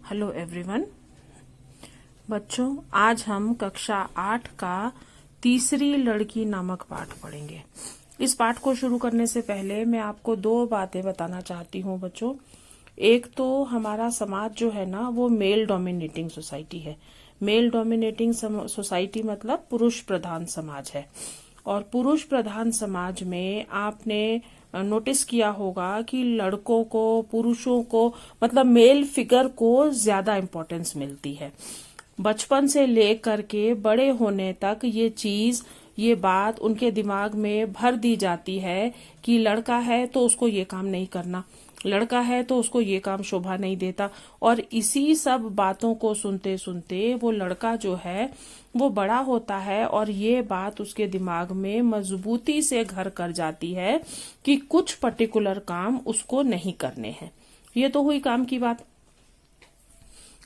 Hello everyone. बच्चों, आज हम कक्षा 8 का तीसरी लड़की नामक पाठ पढ़ेंगे। इस पाठ को शुरू करने से पहले मैं आपको दो बातें बताना चाहती हूँ बच्चों। एक तो हमारा समाज जो है ना, वो मेल डोमिनेटिंग सोसाइटी है। मेल डोमिनेटिंग सोसाइटी मतलब पुरुष प्रधान समाज है। और पुरुष प्रधान समाज में आपने नोटिस किया होगा कि लड़कों को, पुरुषों को, मतलब मेल फिगर को ज्यादा इम्पोर्टेंस मिलती है। बचपन से लेकर के बड़े होने तक ये बात उनके दिमाग में भर दी जाती है कि लड़का है तो उसको ये काम नहीं करना, लड़का है तो उसको ये काम शोभा नहीं देता। और इसी सब बातों को सुनते सुनते वो लड़का जो है वो बड़ा होता है और ये बात उसके दिमाग में मजबूती से घर कर जाती है कि कुछ पर्टिकुलर काम उसको नहीं करने हैं। ये तो हुई काम की बात।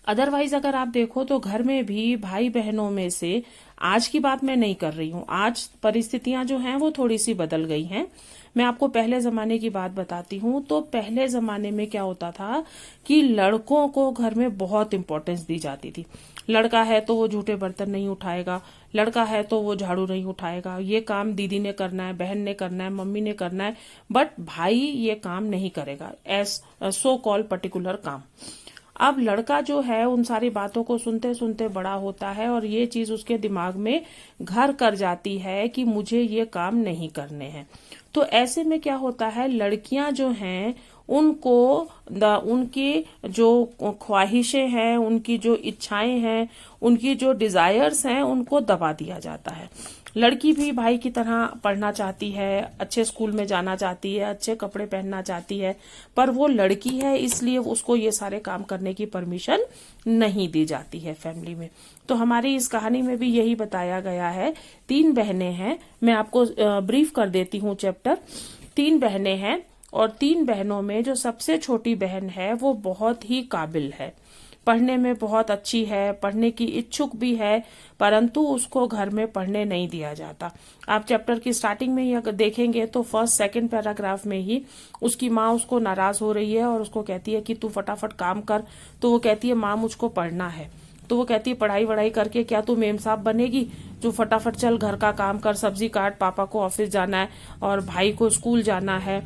अदरवाइज अगर आप देखो तो घर में भी भाई बहनों में से, आज की बात मैं नहीं कर रही हूँ, आज परिस्थितियां जो हैं वो थोड़ी सी बदल गई हैं। मैं आपको पहले जमाने की बात बताती हूँ। तो पहले जमाने में क्या होता था कि लड़कों को घर में बहुत इंपॉर्टेंस दी जाती थी। लड़का है तो वो जूठे बर्तन नहीं उठाएगा, लड़का है तो वो झाड़ू नहीं उठाएगा, ये काम दीदी ने करना है, बहन ने करना है, मम्मी ने करना है, बट भाई ये काम नहीं करेगा, एस सो कॉल पर्टिकुलर काम। अब लड़का जो है उन सारी बातों को सुनते सुनते बड़ा होता है और ये चीज उसके दिमाग में घर कर जाती है कि मुझे ये काम नहीं करने हैं। तो ऐसे में क्या होता है, लड़कियां जो हैं उनको उनकी जो ख्वाहिशें हैं, उनकी जो इच्छाएं हैं, उनकी जो डिजायर्स हैं, उनको दबा दिया जाता है। लड़की भी भाई की तरह पढ़ना चाहती है, अच्छे स्कूल में जाना चाहती है, अच्छे कपड़े पहनना चाहती है, पर वो लड़की है इसलिए उसको ये सारे काम करने की परमिशन नहीं दी जाती है फैमिली में। तो हमारी इस कहानी में भी यही बताया गया है। 3 बहनें हैं, मैं आपको ब्रीफ कर देती हूँ चैप्टर। 3 बहनें हैं और 3 बहनों में जो सबसे छोटी बहन है वो बहुत ही काबिल है, पढ़ने में बहुत अच्छी है, पढ़ने की इच्छुक भी है, परंतु उसको घर में पढ़ने नहीं दिया जाता। आप चैप्टर की स्टार्टिंग में ही अगर देखेंगे तो फर्स्ट सेकंड पैराग्राफ में ही उसकी माँ उसको नाराज हो रही है और उसको कहती है कि तू फटाफट काम कर। तो वो कहती है माँ मुझको पढ़ना है। तो वो कहती है पढ़ाई वढ़ाई करके क्या तू मेम साहब बनेगी, जो फटाफट चल घर का काम कर, सब्जी काट, पापा को ऑफिस जाना है और भाई को स्कूल जाना है,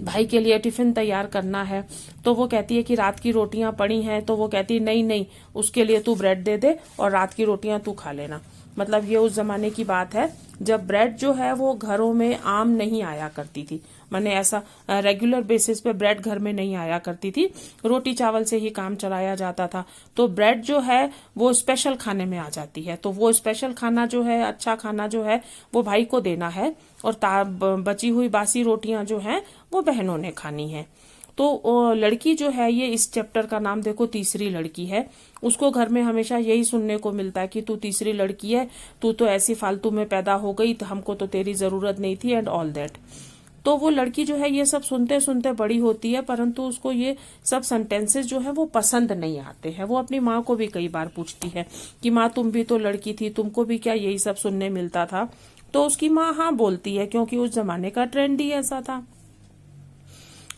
भाई के लिए टिफिन तैयार करना है। तो वो कहती है कि रात की रोटियां पड़ी हैं। तो वो कहती है नहीं नहीं, उसके लिए तू ब्रेड दे दे और रात की रोटियां तू खा लेना। मतलब ये उस जमाने की बात है जब ब्रेड जो है वो घरों में आम नहीं आया करती थी, माने ऐसा रेगुलर बेसिस पे ब्रेड घर में नहीं आया करती थी, रोटी चावल से ही काम चलाया जाता था। तो ब्रेड जो है वो स्पेशल खाने में आ जाती है। तो वो स्पेशल खाना जो है, अच्छा खाना जो है वो भाई को देना है और बची हुई बासी रोटियां जो हैं वो बहनों ने खानी है। तो लड़की जो है, ये इस चैप्टर का नाम देखो तीसरी लड़की है। उसको घर में हमेशा यही सुनने को मिलता है कि तू तीसरी लड़की है, तू तो ऐसी फालतू में पैदा हो गई, तो हमको तो तेरी जरूरत नहीं थी एंड ऑल दैट। तो वो लड़की जो है ये सब सुनते सुनते बड़ी होती है, परंतु उसको ये सब सेंटेंसेस जो है वो पसंद नहीं आते हैं। वो अपनी माँ को भी कई बार पूछती है कि माँ तुम भी तो लड़की थी, तुमको भी क्या यही सब सुनने मिलता था। तो उसकी माँ हाँ बोलती है, क्योंकि उस जमाने का ट्रेंड ही ऐसा था।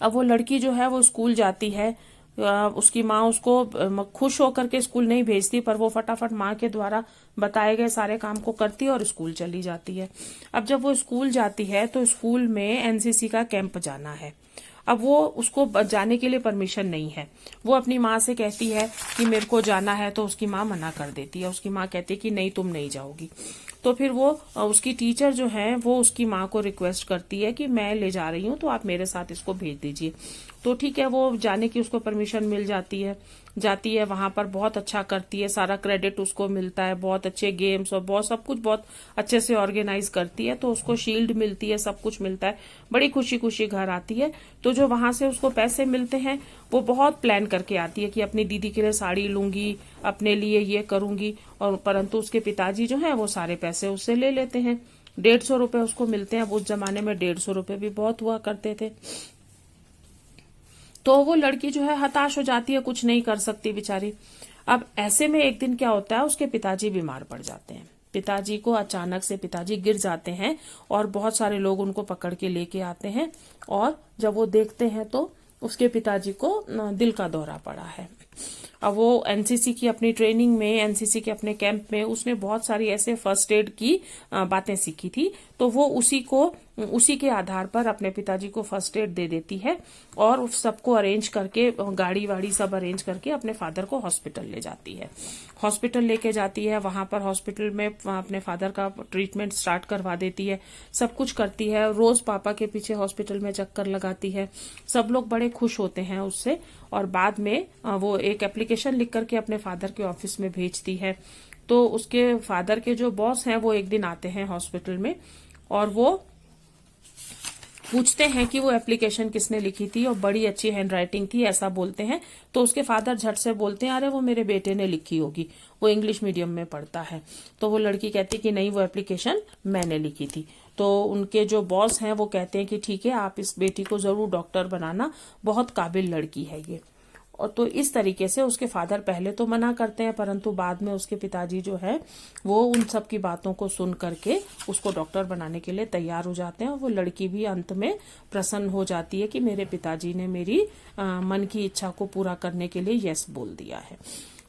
अब वो लड़की जो है वो स्कूल जाती है। उसकी माँ उसको खुश होकर के स्कूल नहीं भेजती, पर वो फटाफट माँ के द्वारा बताए गए सारे काम को करती है और स्कूल चली जाती है। अब जब वो स्कूल जाती है तो स्कूल में एनसीसी का कैंप जाना है। अब वो उसको जाने के लिए परमिशन नहीं है। वो अपनी माँ से कहती है कि मेरे को जाना है, तो उसकी माँ मना कर देती है। उसकी माँ कहती है कि नहीं तुम नहीं जाओगी। तो फिर वो उसकी टीचर जो है वो उसकी माँ को रिक्वेस्ट करती है कि मैं ले जा रही हूँ तो आप मेरे साथ इसको भेज दीजिए। तो ठीक है, वो जाने की उसको परमिशन मिल जाती है। जाती है, वहां पर बहुत अच्छा करती है, सारा क्रेडिट उसको मिलता है, बहुत अच्छे गेम्स और बहुत सब कुछ बहुत अच्छे से ऑर्गेनाइज करती है। तो उसको शील्ड मिलती है, सब कुछ मिलता है, बड़ी खुशी खुशी घर आती है। तो जो वहां से उसको पैसे मिलते हैं वो बहुत प्लान करके आती है कि अपनी दीदी के लिए साड़ी लूंगी, अपने लिए ये करूंगी। और परंतु उसके पिताजी जो है वो सारे पैसे उससे ले लेते हैं। 150 रुपए उसको मिलते हैं। अब उस जमाने में 150 रुपए भी बहुत हुआ करते थे। तो वो लड़की जो है हताश हो जाती है, कुछ नहीं कर सकती बेचारी। अब ऐसे में एक दिन क्या होता है, उसके पिताजी बीमार पड़ जाते हैं। पिताजी को अचानक से पिताजी गिर जाते हैं और बहुत सारे लोग उनको पकड़ के लेके आते हैं। और जब वो देखते हैं तो उसके पिताजी को दिल का दौरा पड़ा है। अब वो एनसीसी की अपनी ट्रेनिंग में, एनसीसी के अपने कैंप में उसने बहुत सारी ऐसे फर्स्ट एड की बातें सीखी थी, तो वो उसी के आधार पर अपने पिताजी को फर्स्ट एड दे देती है और सबको अरेंज करके, गाड़ी वाड़ी सब अरेंज करके अपने फादर को हॉस्पिटल ले जाती है। हॉस्पिटल लेके जाती है, वहां पर हॉस्पिटल में अपने फादर का ट्रीटमेंट स्टार्ट करवा देती है, सब कुछ करती है। रोज पापा के पीछे हॉस्पिटल में चक्कर लगाती है, सब लोग बड़े खुश होते हैं उससे। और बाद में वो एक एप्लीकेशन लिख करके अपने फादर के ऑफिस में भेजती है। तो उसके फादर के जो बॉस हैं वो एक दिन आते हैं हॉस्पिटल में और वो पूछते हैं कि वो एप्लीकेशन किसने लिखी थी, और बड़ी अच्छी हैंडराइटिंग थी ऐसा बोलते हैं। तो उसके फादर झट से बोलते हैं, अरे वो मेरे बेटे ने लिखी होगी, वो इंग्लिश मीडियम में पढ़ता है। तो वो लड़की कहती कि नहीं, वो एप्लीकेशन मैंने लिखी थी। तो उनके जो बॉस हैं वो कहते हैं कि ठीक है, आप इस बेटी को जरूर डॉक्टर बनाना, बहुत काबिल लड़की है ये। और तो इस तरीके से उसके फादर पहले तो मना करते हैं, परंतु बाद में उसके पिताजी जो है वो उन सब की बातों को सुन करके उसको डॉक्टर बनाने के लिए तैयार हो जाते हैं। और वो लड़की भी अंत में प्रसन्न हो जाती है कि मेरे पिताजी ने मेरी मन की इच्छा को पूरा करने के लिए यस बोल दिया है।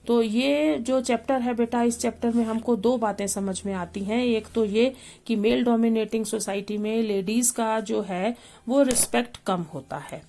तो ये जो चैप्टर है बेटा, इस चैप्टर में हमको दो बातें समझ में आती हैं। एक तो ये कि मेल डोमिनेटिंग सोसाइटी में लेडीज का जो है वो रिस्पेक्ट कम होता है।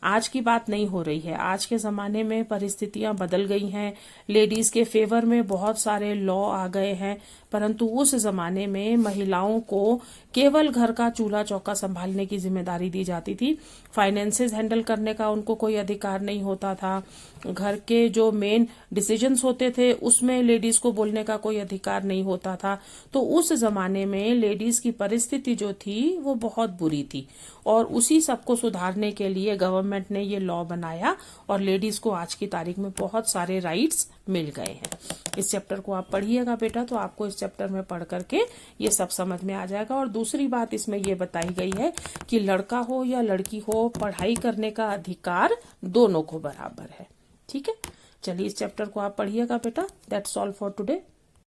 आज की बात नहीं हो रही है, आज के जमाने में परिस्थितियां बदल गई हैं, लेडीज के फेवर में बहुत सारे लॉ आ गए हैं, परंतु उस जमाने में महिलाओं को केवल घर का चूल्हा चौका संभालने की जिम्मेदारी दी जाती थी। फाइनेंसेस हैंडल करने का उनको कोई अधिकार नहीं होता था। घर के जो मेन डिसीजंस होते थे उसमें लेडीज को बोलने का कोई अधिकार नहीं होता था। तो उस जमाने में लेडीज की परिस्थिति जो थी वो बहुत बुरी थी, और उसी सबको सुधारने के लिए गवर्नमेंट ने ये लॉ बनाया और लेडीज को आज की तारीख में बहुत सारे राइट्स मिल गए हैं। इस चैप्टर को आप पढ़िएगा बेटा, तो आपको इस चैप्टर में पढ़ करके ये सब समझ में आ जाएगा। और दूसरी बात इसमें ये बताई गई है कि लड़का हो या लड़की हो, पढ़ाई करने का अधिकार दोनों को बराबर है। ठीक है, चलिए इस चैप्टर को आप पढ़िएगा बेटा। That's all for today.